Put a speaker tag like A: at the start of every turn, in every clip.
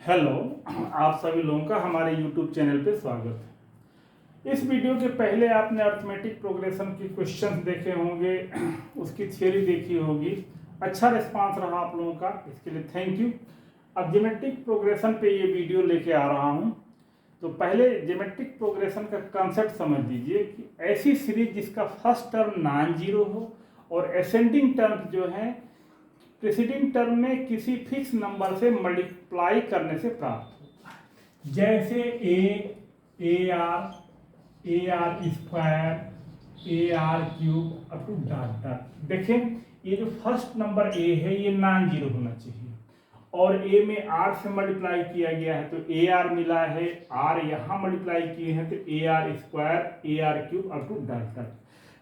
A: Hello, आप सभी लोगों का हमारे YouTube चैनल पे स्वागत है। इस वीडियो के पहले आपने अर्थमेटिक प्रोग्रेशन के क्वेश्चंस देखे होंगे, उसकी थ्योरी देखी होगी। अच्छा रिस्पांस रहा आप लोगों का, इसके लिए थैंक यू। अब ज्योमेट्रिक प्रोग्रेशन पे ये वीडियो लेके आ रहा हूँ। तो पहले ज्योमेट्रिक प्रोग्रेशन का कंसेप्ट समझ लीजिए कि ऐसी सीरीज जिसका फर्स्ट टर्म नॉन जीरो हो और असेंडिंग टर्म जो है प्रीसीडिंग टर्म में किसी फिक्स नंबर से मल्टीप्लाई करने से प्राप्त होता है। जैसे ए R square, A R cube up to dot dot. देखें, ये जो फर्स्ट नंबर ए है ये नॉन जीरो होना चाहिए और ए में आर से मल्टीप्लाई किया गया है तो ए आर मिला है, आर यहाँ मल्टीप्लाई किए हैं तो ए R square, A R cube up to dot dot.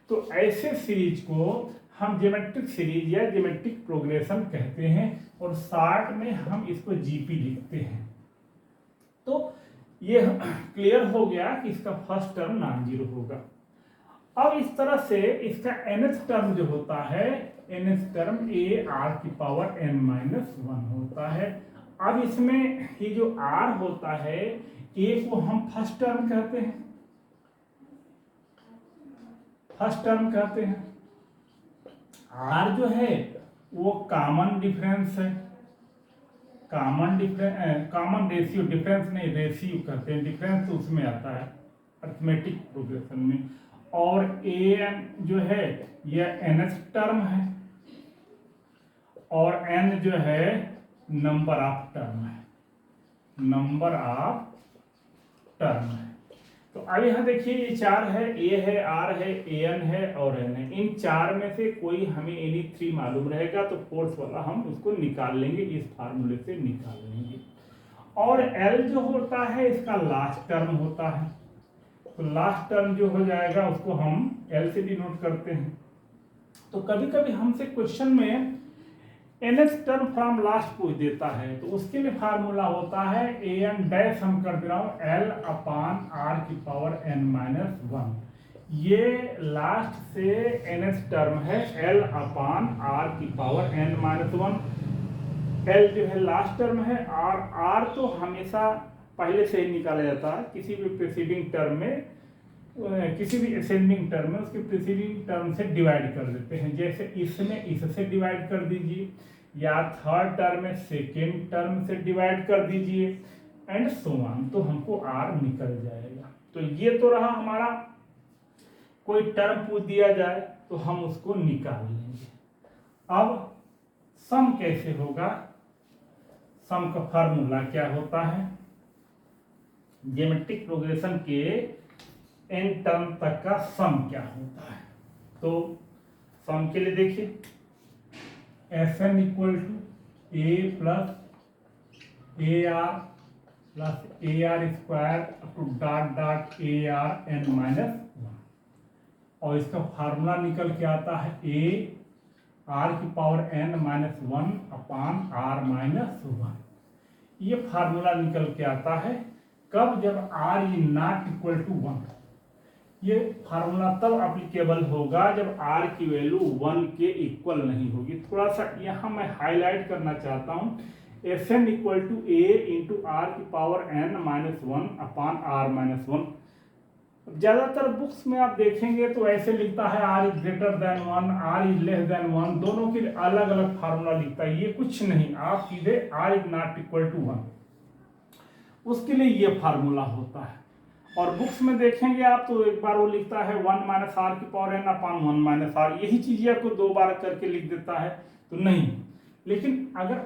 A: तो ऐसे सीरीज को हम ज्योमेट्रिक सीरीज या ज्योमेट्रिक प्रोग्रेशन कहते हैं और शॉर्ट में हम इसको जीपी लिखते हैं। तो ये क्लियर हो गया कि इसका फर्स्ट टर्म नॉन जीरो होगा। अब इस तरह से इसका nth टर्म जो होता है, nth टर्म ए आर की पावर n माइनस वन होता है। अब इसमें ये जो r होता है, a को हम फर्स्ट टर्म कहते हैं, फर्स्ट टर्म कहते हैं। r जो है वो कॉमन डिफरेंस है, कॉमन रेशियो, डिफरेंस नहीं रेशियो कहते हैं, डिफरेंस तो उसमें आता है अर्थमेटिक प्रोग्रेशन में। और an जो है यह nth टर्म है और n जो है नंबर ऑफ टर्म है, नंबर ऑफ टर्म है। तो अब यहाँ देखिए ये चार है, ए है, आर है, an है और n है। इन चार में से कोई हमें एनी थ्री मालूम रहेगा तो फोर्थ वाला हम उसको निकाल लेंगे, इस फार्मूले से निकाल लेंगे। और l जो होता है इसका लास्ट टर्म होता है, तो लास्ट टर्म जो हो जाएगा उसको हम l से डिनोट करते हैं। तो कभी कभी हमसे क्वेश्चन में nth टर्म फ्रॉम लास्ट पूछ देता है तो उसके लिए फार्मूला होता है an डैश, हम कर दे रहा हूँ l अपान आर की पावर n माइनस वन। ये लास्ट से nth टर्म है l अपान आर की power n minus one. l जो है लास्ट टर्म है, r तो हमेशा पहले से ही निकाला जाता है किसी भी प्रीसीडिंग टर्म में, किसी भी असेंडिंग टर्म में उसके प्रीसीडिंग टर्म से डिवाइड कर देते हैं। जैसे इसमें इससे डिवाइड कर दीजिए या थर्ड टर्म में सेकेंड टर्म से डिवाइड कर दीजिए एंड सो ऑन, तो हमको आर निकल जाएगा। तो ये तो रहा हमारा, कोई टर्म पूछ दिया जाए तो हम उसको निकाल लेंगे। अब सम कैसे होगा, सम का फार्मूला क्या होता है, ज्योमेट्रिक प्रोग्रेशन के n टर्म तक का सम क्या होता है। तो सम के लिए देखिए Sn equal to A plus A R plus A R square up to dot dot A R n minus one, और इसका फार्मूला निकल के आता है ए आर की power n minus one upon are minus one. ये formula निकल के आता है कब, जब r is not equal to one. ये फार्मूला तब एप्लीकेबल होगा जब r की वैल्यू 1 के इक्वल नहीं होगी। थोड़ा सा यहाँ मैं हाईलाइट करना चाहता हूँ, Sn equal to a into r की power n minus one upon are minus one. ज़्यादातर बुक्स में आप देखेंगे तो ऐसे लिखता है r is greater than one, r is less than one, दोनों के अलग अलग फार्मूला लिखता है। ये कुछ नहीं, आप सीधे r is not equal to one, उसके लिए ये फार्मूला होता है। और बुक्स में देखेंगे आप तो एक बार वो लिखता है वन माइनस आर की power n upon one minus r, यही चीज आपको दो बार करके लिख देता है तो नहीं। लेकिन अगर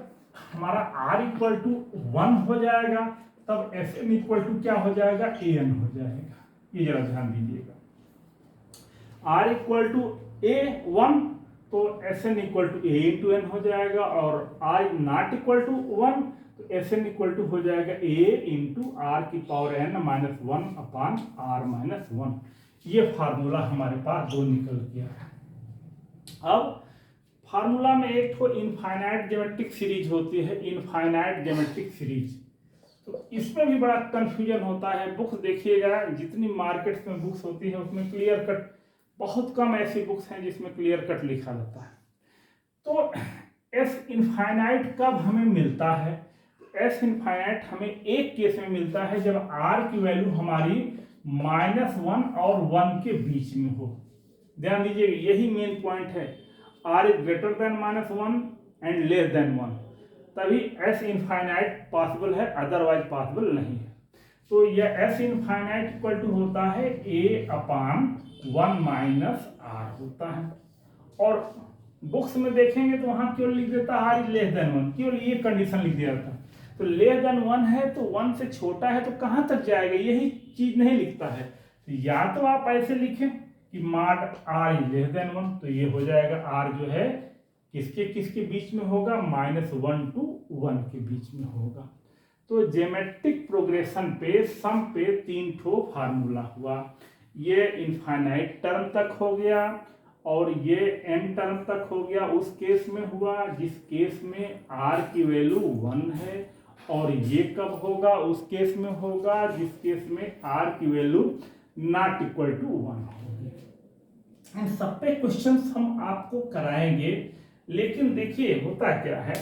A: हमारा r इक्वल टू वन हो जाएगा तब Sn इक्वल टू क्या हो जाएगा, an हो जाएगा। ये जरा ध्यान दीजिएगा, r equal to a one तो Sn equal to a into n हो जाएगा, और r not equal to one तो Sn इक्वल टू हो जाएगा a इंटू आर की power n minus one upon are minus one. ये फार्मूला हमारे पास दो निकल गया है। अब फार्मूला में एक तो इनफाइनाइट ज्योमेट्रिक सीरीज होती है, इनफाइनाइट ज्योमेट्रिक सीरीज, तो इसमें भी बड़ा कंफ्यूजन होता है। बुक्स देखिएगा, जितनी मार्केट में बुक्स होती है उसमें क्लियर कट, बहुत कम ऐसी बुक्स हैं जिसमें क्लियर कट लिखा रहता है। तो एस इनफाइनाइट कब हमें मिलता है, एस इनफाइनाइट हमें एक केस में मिलता है जब आर की वैल्यू हमारी -1 और 1 के बीच में हो। ध्यान दीजिए, यही मेन पॉइंट है, r is greater than -1 and less than 1, तभी एस इनफाइनाइट पॉसिबल है, अदरवाइज पॉसिबल नहीं है। तो यह एस इनफाइनाइट इक्वल टू होता है a/1 माइनस आर होता है। और बुक्स में देखेंगे तो वहां केवल लिख देता है आर इज लेस देन 1, केवल ये कंडीशन लिख दिया था। तो लेस देन 1 है तो 1 से छोटा है तो कहां तक जाएगा, यही चीज नहीं लिखता है। तो या तो आप ऐसे लिखें कि mod r is less than 1, तो ये हो जाएगा आर जो है किसके बीच में होगा, -1 to 1 के बीच में होगा। तो ज्योमेट्रिक प्रोग्रेशन पे सम पे 3 ठो फार्मूला हुआ, ये इनफाइनाइट टर्म तक हो गया और ये n टर्म तक हो गया। उस केस में हुआ जिस केस में r की वैल्यू 1 है, और ये कब होगा, उस केस में होगा जिस केस में r की वैल्यू नॉट इक्वल टू 1 होगी। इन सब पे क्वेश्चंस हम आपको कराएंगे, लेकिन देखिए होता क्या है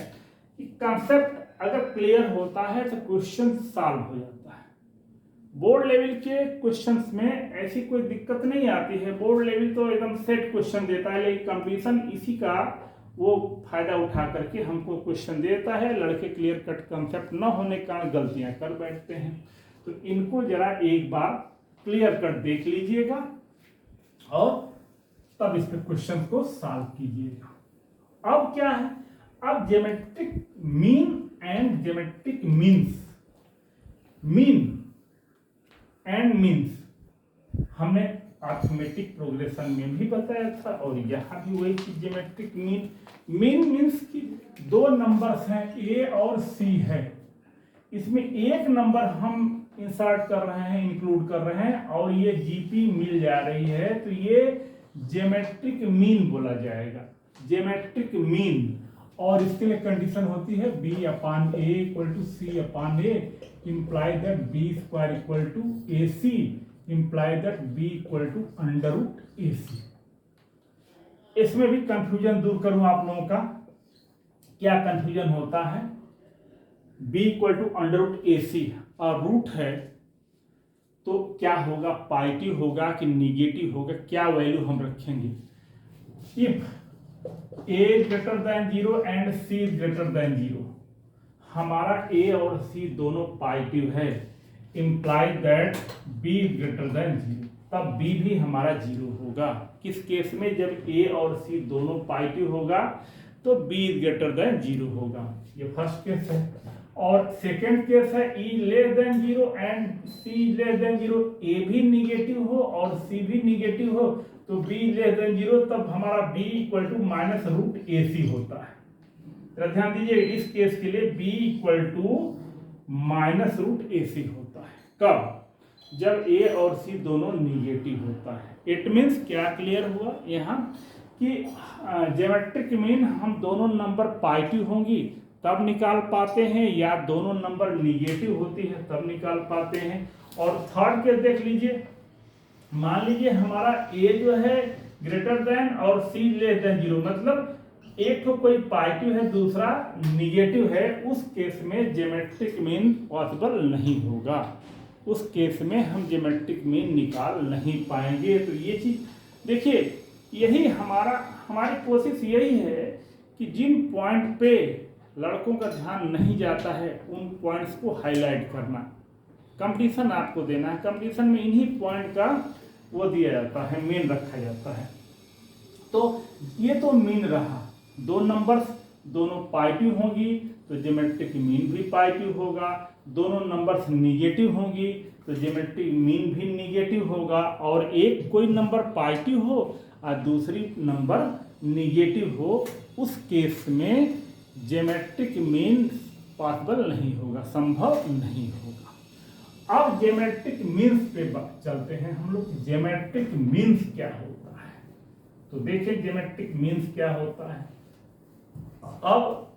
A: कि कंसेप्ट अगर क्लियर होता है तो क्वेश्चन सॉल्व हो जाता है। बोर्ड लेवल के क्वेश्चंस में ऐसी कोई दिक्कत नहीं आती है, बोर्ड लेवल तो एकदम सेट क्वेश्चन देता है, लेकिन कंपटीशन इसी का वो फायदा उठा करके हमको क्वेश्चन देता है। लड़के क्लियर कट कंसेप्ट न होने के कारण गलतियां कर बैठते हैं, तो इनको जरा एक बार क्लियर कट देख लीजिएगा और तब इस पे क्वेश्चन को सॉल्व कीजिएगा। अब क्या है, अब geometric mean and geometric means, mean and means हमने अर्थमेटिक प्रोग्रेशन में भी बताया था, और यहाँ भी वही चीज ज्योमेट्रिक मीन। मीन मीन्स की 2 नंबर्स हैं a और c है, इसमें एक नंबर हम इंसर्ट कर रहे हैं, इंक्लूड कर रहे हैं, और ये जीपी मिल जा रही है, तो ये ज्योमेट्रिक मीन बोला जाएगा, ज्योमेट्रिक मीन। और इसके लिए कंडीशन होती है b/a equal to c/a imply that b² equal to ac imply that b equal to √ac। इसमें भी कंफ्यूजन दूर करूं आप लोगों का, क्या कंफ्यूजन होता है, b इक्वल टू √ac और रूट है तो क्या होगा, पॉजिटिव होगा कि निगेटिव होगा, क्या वैल्यू हम रखेंगे। If a greater than 0 and c greater than 0, हमारा a और c दोनों पॉजिटिव है, imply that b greater than 0, तब b भी हमारा 0 होगा। किस केस में, जब a और c दोनों पॉजिटिव होगा तो b ग्रेटर देन 0 होगा, ये फर्स्ट केस है। और सेकेंड केस है e less than 0 and c less than 0, a भी निगेटिव हो और c भी निगेटिव हो तो b लेस देन 0, तब हमारा b इक्वल टू -√ac होता है। तो ध्यान दीजिए, इस केस के लिए b इक्वल टू -√ac होता है। कब, जब a और c दोनों निगेटिव होता है। इट मीन्स क्या क्लियर हुआ यहाँ कि ज्योमेट्रिक मीन हम दोनों नंबर पॉजिटिव होंगी तब निकाल पाते हैं, या दोनों नंबर निगेटिव होती है तब निकाल पाते हैं। और थर्ड केस देख लीजिए, मान लीजिए हमारा a जो है ग्रेटर देन और c लेस देन 0, मतलब एक तो कोई पॉजिटिव है दूसरा निगेटिव है, उस केस में ज्योमेट्रिक मीन पॉसिबल नहीं होगा, उस केस में हम ज्योमेट्रिक मीन निकाल नहीं पाएंगे। तो ये चीज देखिए, यही हमारी कोशिश यही है कि जिन पॉइंट पे लड़कों का ध्यान नहीं जाता है उन पॉइंट्स को हाईलाइट करना, कंपटीशन आपको देना है, कंपटीशन में इन्हीं पॉइंट का वो दिया जाता है, मीन रखा जाता है। तो ये तो मीन रहा, 2 नंबर्स दोनों पॉजिटिव होंगी तो ज्योमेट्रिक मीन भी पॉजिटिव होगा, दोनों नंबर्स निगेटिव होंगी तो ज्योमेट्रिक मीन भी निगेटिव होगा, और एक कोई नंबर पॉजिटिव हो और दूसरी नंबर निगेटिव हो, उस केस में ज्योमेट्रिक मीन पॉसिबल नहीं होगा, संभव नहीं होगा। अब ज्योमेट्रिक मीन्स पे चलते हैं हम लोग, ज्योमेट्रिक मीन्स क्या होता है। तो देखिए ज्योमेट्रिक मीन्स क्या होता है। अब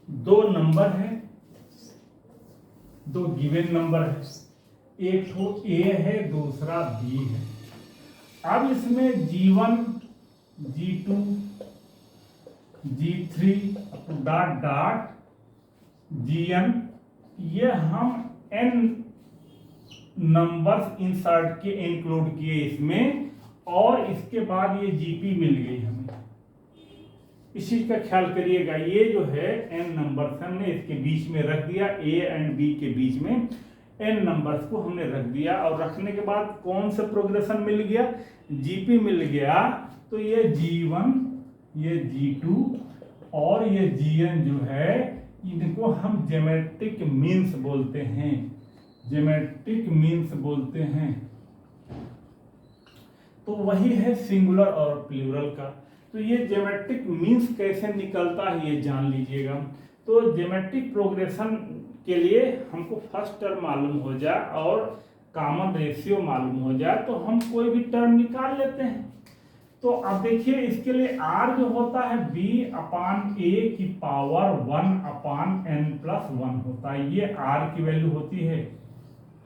A: दो नंबर है, 2 गिवन नंबर है, एक तो a है दूसरा b है। अब इसमें g1 g2 G3 up to dot dot Gn, ये हम n नंबर्स इंसर्ट के इंक्लूड किए इसमें, और इसके बाद ये Gp मिल गई हमें। इस चीज का ख्याल करिएगा, ये जो है n नंबर्स हमने इसके बीच में रख दिया, A एंड B के बीच में n नंबर्स को हमने रख दिया, और रखने के बाद कौन सा प्रोग्रेशन मिल गया, Gp मिल गया। तो ये G1, ये G2 और ये Gn जो है, इनको हम ज्योमेट्रिक मीन्स बोलते हैं, ज्योमेट्रिक मीन्स बोलते हैं। तो वही है सिंगुलर और प्लूरल का। तो ये ज्योमेट्रिक मीन्स कैसे निकलता है ये जान लीजिएगा। तो ज्योमेट्रिक प्रोग्रेशन के लिए हमको फर्स्ट टर्म मालूम हो जाए और कॉमन रेशियो मालूम हो जाए तो हम कोई भी टर्म निकाल लेते हैं। तो अब देखिए, इसके लिए r जो होता है b/a की पावर 1/n+1 होता है, ये r की वैल्यू होती है।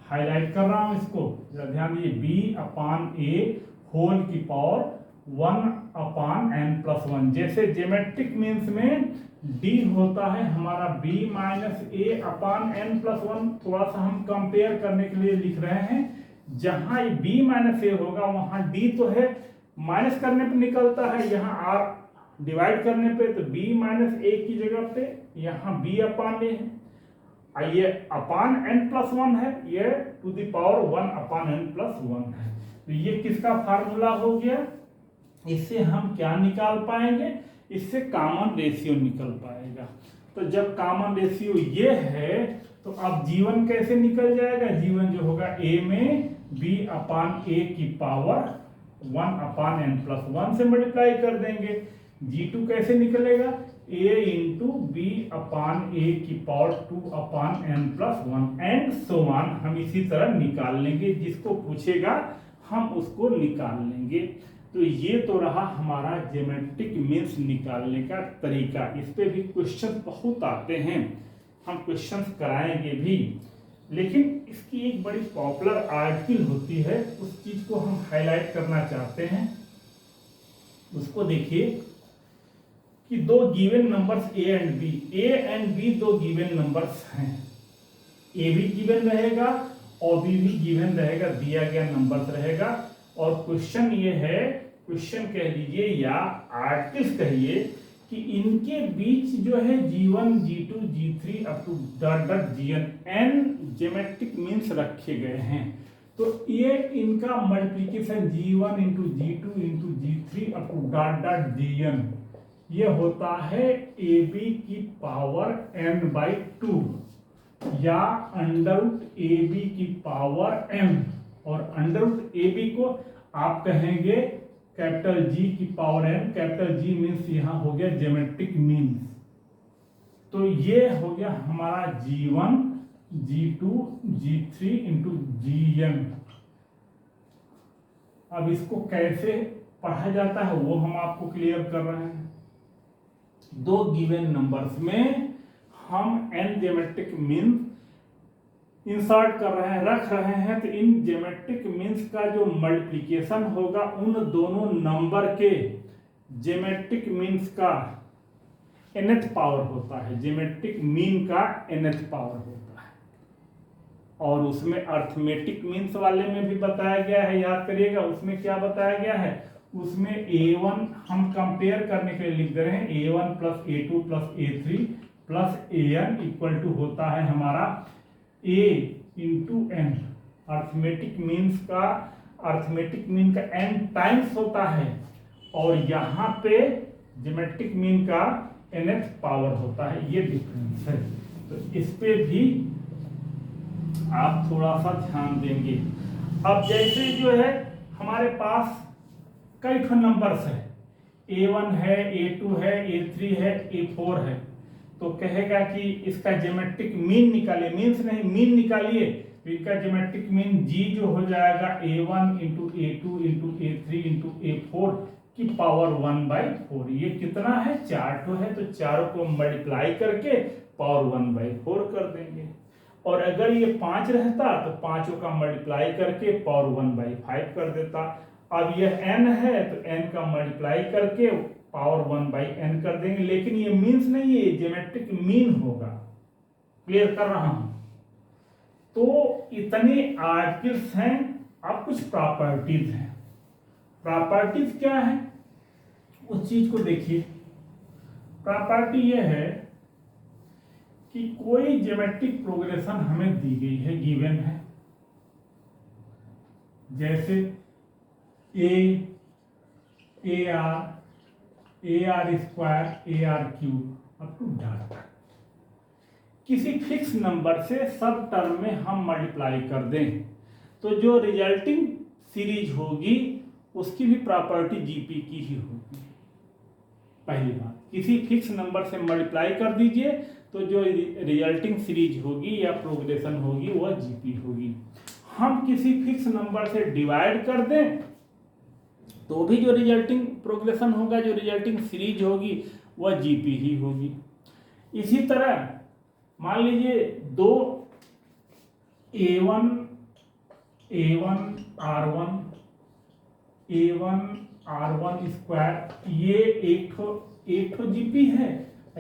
A: हाईलाइट कर रहा हूं इसको, ध्यान दीजिए, b/a होल की पावर 1/n+1। जैसे ज्योमेट्रिक मीन्स में d होता है हमारा b - a/n+1। थोड़ा सा हम कंपेयर करने के लिए लिख रहे हैं, जहां b - a होगा वहां d तो है, माइनस करने पे निकलता है, यहाँ r डिवाइड करने पे तो b - a की जगह पे यहाँ b/a है, ये n+1 है, ये टू द पावर 1/n+1 है। तो ये किसका फार्मूला हो गया, इससे हम क्या निकाल पाएंगे, इससे कॉमन रेशियो निकल पाएगा। तो जब कॉमन रेशियो ये है तो अब G1 कैसे निकल जाएगा, G1 जो होगा a में b/a की पावर 1/n+1 से मल्टीप्लाई कर देंगे। G2 कैसे निकलेगा, a इंटू b/a की power 2/n+1 and so on. हम इसी तरह निकाल लेंगे, जिसको पूछेगा हम उसको निकाल लेंगे। तो ये तो रहा हमारा ज्योमेट्रिक मीन्स निकालने का तरीका। इस पे भी क्वेश्चन बहुत आते हैं, हम क्वेश्चंस कराएंगे भी, लेकिन इसकी एक बड़ी पॉपुलर आर्टिकल होती है, उस चीज को हम हाईलाइट करना चाहते हैं। उसको देखिए कि दो given numbers a and b दो गिवन नंबर्स हैं, a भी गिवन रहेगा और b भी गिवन रहेगा, दिया गया नंबर्स रहेगा। और क्वेश्चन ये है, क्वेश्चन कह लीजिए या आर्टिकल्स कहिए कि इनके बीच जो है G1, G2, G3 up to dot dot Gn n geometric means रखे गए हैं। तो ये इनका multiplication G1 into G2 into G3 up to dot dot Gn, ये होता है AB की पावर n/2 या √AB की पावर m, और √AB को आप कहेंगे कैपिटल G की power n। Capital G means यहां हो गया ज्योमेट्रिक मीन्स। तो ये हो गया हमारा G1, G2, G3 into Gn। अब इसको कैसे पढ़ा जाता है वो हम आपको क्लियर कर रहे हैं। दो गिवन नंबर्स में हम n ज्योमेट्रिक मीन्स इंसर्ट कर रहे हैं, रख रहे हैं, तो इन ज्योमेट्रिक मीन्स का जो मल्टीप्लिकेशन होगा उन दोनों नंबर के ज्योमेट्रिक मीन्स का nth पावर होता है, ज्योमेट्रिक मीन का nth पावर होता है। और उसमें अर्थमेटिक मीन्स वाले में भी बताया गया है, याद करिएगा उसमें क्या बताया गया है, उसमें a1 हम कंपेयर करने के लिए लिख दे रहे हैं, a1 plus a2 plus a3 plus an equal to होता है हमारा a into n। Arithmetic mean का n टाइम्स होता है, और यहाँ पे ज्योमेट्रिक मीन का nth पावर होता है, ये डिफरेंस है। तो इस पे भी आप थोड़ा सा ध्यान देंगे। अब जैसे जो है हमारे पास कई ठो नंबर्स है, a1 है, a2 है, a3 है, a4 है, तो कहेगा कि इसका ज्योमेट्रिक मीन निकालिए, मीन्स नहीं मीन निकालिए। तो इसका ज्योमेट्रिक मीन G जो हो जाएगा a1 into a2 into a3 into a4 की पावर 1/4। ये कितना है, 4 ठो है, तो चारों को मल्टीप्लाई करके पावर 1/4 कर देंगे। और अगर ये 5 रहता तो पांचों का मल्टीप्लाई करके पावर 1/5 कर देता। अब यह n है तो n का मल्टीप्लाई करके पावर 1/n कर देंगे, लेकिन ये मीन्स नहीं है, ज्योमेट्रिक मीन होगा, क्लियर कर रहा हूं। तो इतने आर्टिकल्स हैं। अब कुछ प्रॉपर्टीज हैं। प्रॉपर्टीज क्या है उस चीज को देखिए। प्रॉपर्टी यह है कि कोई ज्योमेट्रिक प्रोग्रेशन हमें दी गई है, गिवन है, जैसे AR square AR cube up to डाटा, किसी फिक्स नंबर से सब टर्म में हम मल्टीप्लाई कर दें तो जो रिजल्टिंग सीरीज होगी उसकी भी प्रॉपर्टी जीपी की ही होगी। पहली बात, किसी फिक्स नंबर से मल्टीप्लाई कर दीजिए तो जो रिजल्टिंग सीरीज होगी या प्रोग्रेशन होगी वह जीपी होगी। हम किसी फिक्स नंबर से डिवाइड कर दें तो भी जो रिजल्टिंग प्रोग्रेशन होगा, जो रिजल्टिंग सीरीज होगी वह जीपी ही होगी। इसी तरह मान लीजिए दो A1 R1 स्क्वायर, ये एक ठो जीपी है,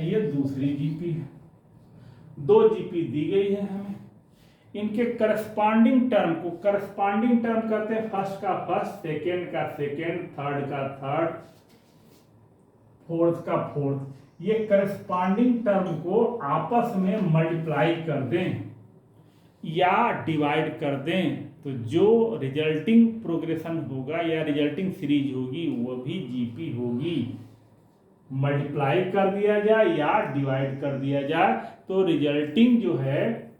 A: ये दूसरी जीपी है, दो जीपी दी गई है हमें। इनके करस्पॉन्डिंग टर्म को करस्पॉन्डिंग टर्म कहते हैं, फर्स्ट का फर्स्ट, सेकेंड का सेकेंड, थर्ड का थर्ड, फोर्थ का फोर्थ। ये करस्पॉन्डिंग टर्म को आपस में मल्टीप्लाई कर दें या डिवाइड कर दें तो जो रिजल्टिंग प्रोग्रेशन होगा या रिजल्टिंग सीरीज होगी वो भी जीपी होगी। मल्टीप्लाई कर दिया जाए या डिवाइड कर दिया जाए तो रिजल्टिंग जो है,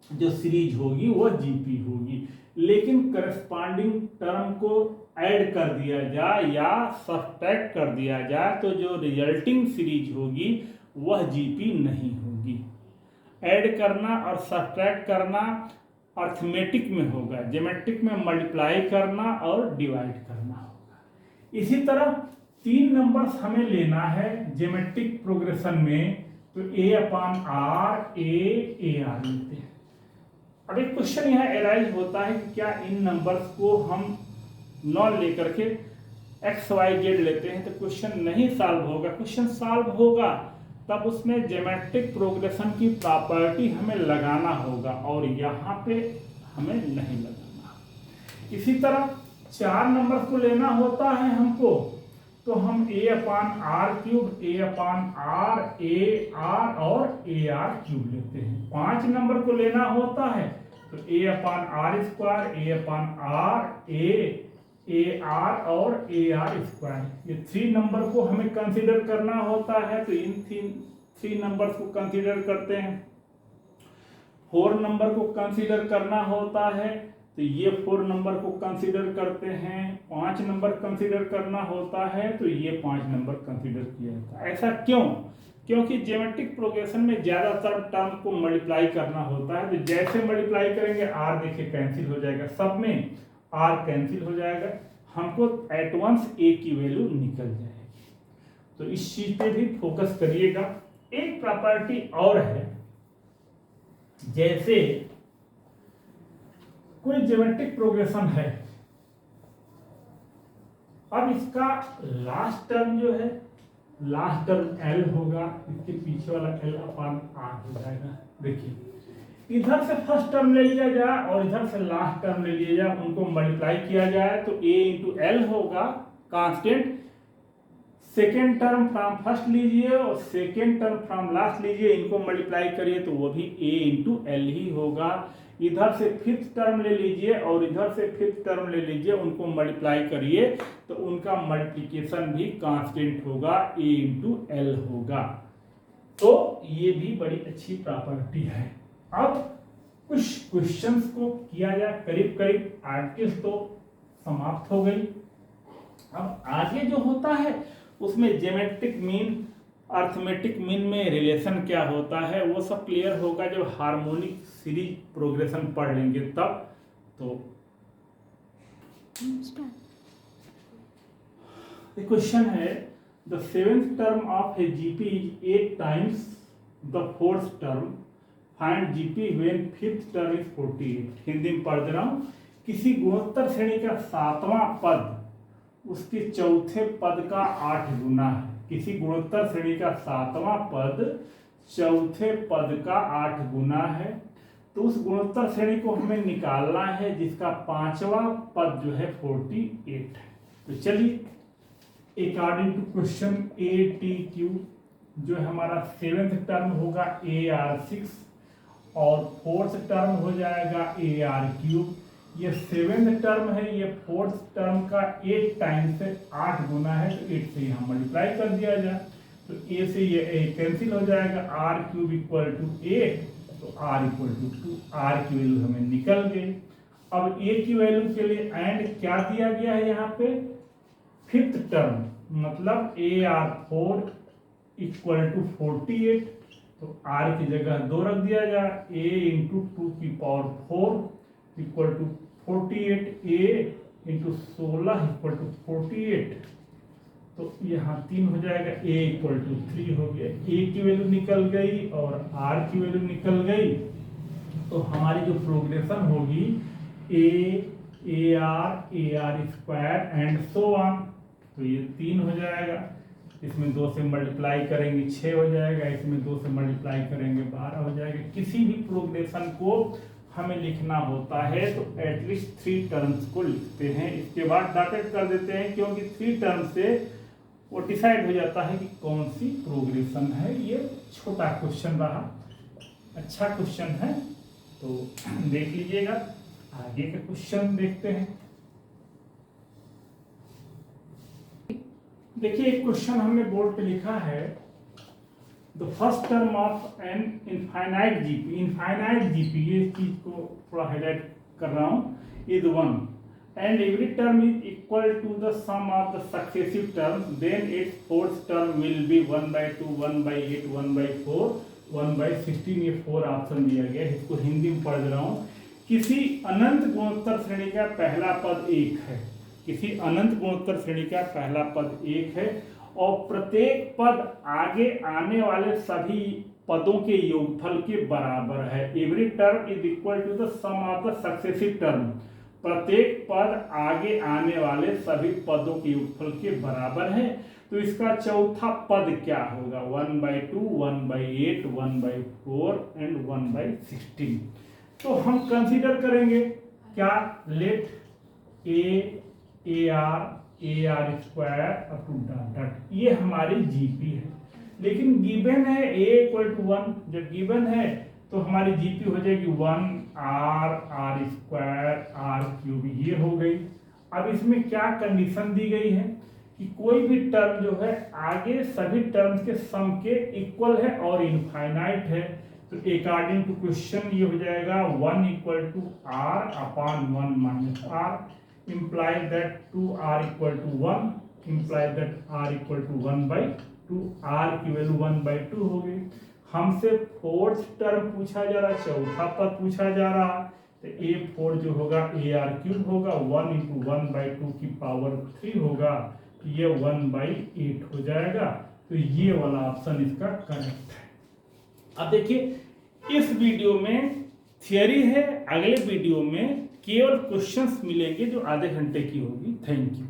A: जो सीरीज होगी वो जीपी होगी। लेकिन करस्पॉन्डिंग टर्म को ऐड कर दिया जाए या सब्ट्रैक्ट कर दिया जाए तो जो रिजल्टिंग सीरीज होगी वह जीपी नहीं होगी। ऐड करना और सब्ट्रैक्ट करना अर्थमेटिक में होगा, ज्योमेट्रिक में मल्टीप्लाई करना और डिवाइड करना होगा। इसी तरह 3 नंबर्स हमें लेना है ज्योमेट्रिक प्रोग्रेशन में, तो A/R AR लेते हैं। अब एक क्वेश्चन यहाँ एराइज होता है कि क्या इन नंबर्स को हम नॉन लेकर के XYZ लेते हैं तो क्वेश्चन नहीं सॉल्व होगा। क्वेश्चन सॉल्व होगा तब उसमें ज्योमेट्रिक प्रोग्रेशन की प्रॉपर्टी हमें लगाना होगा और यहाँ पे हमें नहीं लगाना। इसी तरह 4 नंबर को लेना होता है हमको, तो हम A/R क्यूब A/R AR और AR क्यूब लेते हैं। 5 नंबर को लेना होता है तो A/R स्क्वायर A/R AR और AR स्क्वायर। ये 3 नंबर को हमें कंसीडर करना होता है तो इन 3 नंबर्स को कंसीडर करते हैं। 4 नंबर को कंसीडर करना होता है तो ये 4 नंबर को कंसीडर करते हैं। 5 नंबर कंसीडर करना होता है तो ये 5 नंबर कंसीडर किया जाता है। ऐसा क्यों? क्योंकि ज्योमेट्रिक प्रोग्रेशन में ज्यादातर टर्म को मल्टीप्लाई करना होता है, तो जैसे मल्टीप्लाई करेंगे R देखिए कैंसिल हो जाएगा, सब में R कैंसिल हो जाएगा, हमको एट वंस A की वैल्यू निकल जाएगी। तो इस चीज पे भी फोकस करिएगा। एक प्रॉपर्टी और है, जैसे कोई ज्योमेट्रिक प्रोग्रेशन है, अब इसका लास्ट टर्म जो है, लास्ट टर्म L होगा, इसके पीछे वाला L/R हो जाएगा। देखिए इधर से फर्स्ट टर्म ले लिया जाए और इधर से लास्ट टर्म ले लिया जाए, उनको मल्टीप्लाई किया जाए तो A इंटू L होगा constant. Second term from first लीजिए और सेकेंड टर्म फ्रॉम लास्ट लीजिए, इनको मल्टीप्लाई करिए तो वो भी A इंटू L ही होगा। इधर से फिफ्थ टर्म ले लीजिए और इधर से फिफ्थ टर्म ले लीजिए, उनको मल्टीप्लाई करिए तो उनका मल्टीप्लिकेशन भी कांस्टेंट होगा, A इंटू L होगा। तो ये भी बड़ी अच्छी प्रॉपर्टी है। अब कुछ क्वेश्चंस को किया जाए, करीब करीब आर्टिकल्स तो समाप्त हो गई। अब आगे जो होता है उसमें ज्योमेट्रिक मीन, अर्थमेटिक मीन में रिलेशन क्या होता है वो सब क्लियर होगा जब हार्मोनिक सीरीज प्रोग्रेशन पढ़ लेंगे तब। तो क्वेश्चन है, the 7th term of A GP is 8 times the 4th term, find GP when 5th term is 48। Hindi में पढ़ दे रहा हूं। किसी गुणोत्तर श्रेणी का 7वां पद उसके चौथे पद का 8 गुना है। किसी गुणोत्तर श्रेणी का 7वां पद चौथे पद का 8 गुना है, तो उस गुणोत्तर श्रेणी को हमें निकालना है जिसका 5वां पद जो है 48 है। तो चलिए अकॉर्डिंग टू क्वेश्चन ATQ जो है हमारा 7th टर्म होगा AR6 और 4th टर्म हो जाएगा AR3। ये 7th टर्म है, ये 4th टर्म का 8 टाइम्स से 8 गुना है, तो 8 से यहाँ मल्टीप्लाई कर दिया जाए तो A से ये A कैंसिल हो जाएगा, R³ इक्वल टू 8, तो R इक्वल टू 2, R की वैल्यू हमें निकल गई। अब A की वैल्यू के लिए एंड क्या दिया गया है यहाँ पे 5th टर्म, मतलब AR4 इक्वल टू 48, तो R की जगह 2 रख दिया जाए, A इंटू 2 की power 4 equal to 48, A into 16 equal to 48, तो यहाँ 3 हो जाएगा, A इक्वल टू 3 हो गया। A की वैल्यू निकल गई और R की वैल्यू निकल गई, तो हमारी जो प्रोग्रेशन होगी AR square and so on, तो ये 3 हो जाएगा, इसमें 2 से मल्टीप्लाई करेंगे 6 हो जाएगा, इसमें 2 से मल्टीप्लाई करेंगे 12 हो जाएगा। किसी भी प्रोग्रेशन को हमें लिखना होता है तो एटलीस्ट 3 टर्म्स को लिखते हैं, इसके बाद डॉटेड कर देते हैं, क्योंकि 3 टर्म से वो डिसाइड हो जाता है कि कौन सी प्रोग्रेशन है। ये छोटा क्वेश्चन रहा, अच्छा क्वेश्चन है, तो देख लीजिएगा। आगे का क्वेश्चन देखते हैं। देखिए एक क्वेश्चन हमने बोर्ड पे लिखा है, the first term of an infinite GP, infinite GP ये चीज को थोड़ा हाईलाइट कर रहा हूँ, is 1 and every term is equal to the sum of the successive terms, then its fourth term will be 1/2, 1/8, 1/4, 1/16। ये 4 ऑप्शन दिया गया है, इसको हिंदी में पढ़ रहा हूँ। किसी अनंत गुणोत्तर श्रेणी का पहला पद 1 है, किसी अनंत गुणोत्तर श्रेणी का पहला पद 1 है और प्रत्येक पद आगे आने वाले सभी पदों के योगफल के बराबर है। Every term is equal to the sum of the successive term, प्रत्येक पद आगे आने वाले सभी पदों के योगफल के बराबर है, तो इसका चौथा पद क्या होगा 1/2, 1/8, 1/4 एंड 1/16। तो हम कंसीडर करेंगे क्या, let AR square up to dot, ये हमारी जीपी है, लेकिन गिवन है A इक्वल टू 1, जब गिवन है तो हमारी जीपी हो जाएगी 1R स्क्वायर R³, ये हो गई। अब इसमें क्या कंडीशन दी गई है कि कोई भी टर्म जो है आगे सभी टर्म्स के सम के इक्वल है और इनफाइनाइट है, तो अकॉर्डिंग टू क्वेश्चन ये हो जाएगा 1 equal to R upon 1 minus R, implies that 2R equal to 1, implies that R equal to 1/2, R की वैल्यू 1/2 हो गई। हमसे 4th टर्म पूछा जा रहा, चौथा पद पूछा जा रहा, तो A4 जो होगा AR³ होगा, 1 इंटू 1/2 की पावर 3 होगा, तो ये 1/8 हो जाएगा, तो ये वाला ऑप्शन इसका करेक्ट है। अब देखिए इस वीडियो में थियरी है, अगले वीडियो में केवल क्वेश्चंस मिलेंगे जो आधे घंटे की होगी। Thank you.